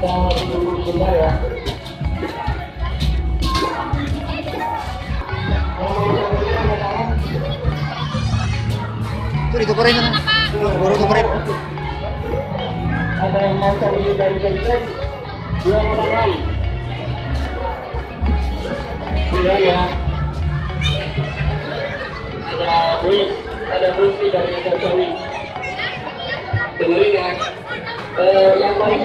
tunggu sebentar ya. Itu ditukerin kan? Baru tukerin. Ada yang mau cari dari Benteng, 2 orang. Iya ya. Ada bukti dari Jokowi. Dengerin ya. Yang paling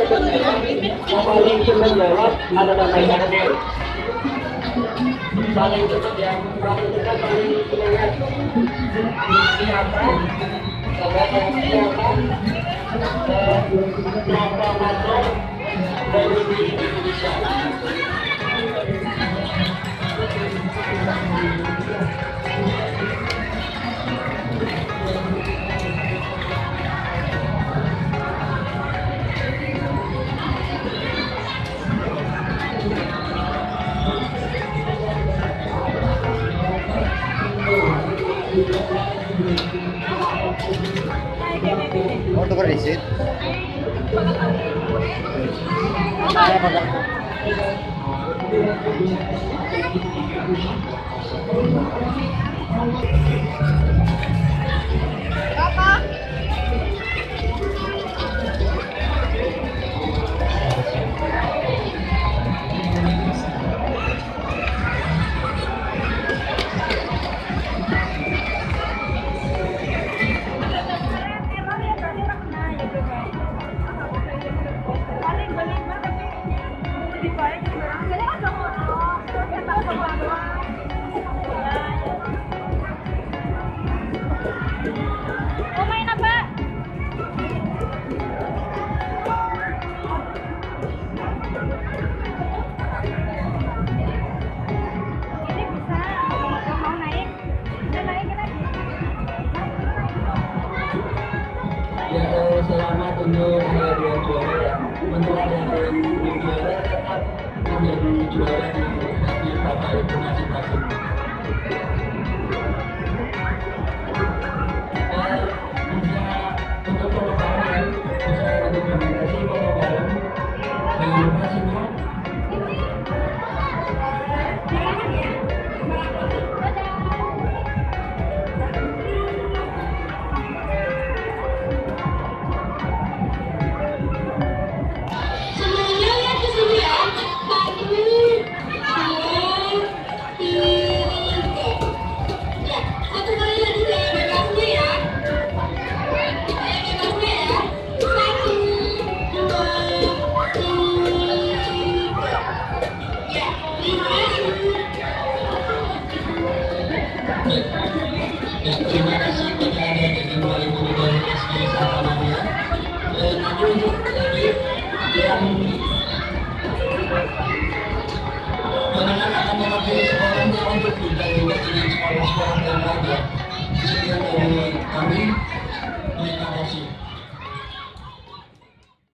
cepat jawab adalah Maika Hadir. Paling cepat yang paling cepat paling semangat. Siapa? Siapa? Siapa macam dari Indonesia? Oh, tuker di sit. Selamat untuk hadiah juara ya. Untuk hadiah juara tetap menjadi juara di hati Bapak Ibu masing-masing. Untuk pengembangan bisa rekomendasi pengembangan jangan lupa semua. Terima kasih kepada Anda dengan wali murid dari SD Sahamania. Nanti untuk yang mengenal akan mewakili sekolahnya untuk tidak juga dengan sekolah-sekolah yang lainnya. Sekian dari kami. Terima kasih.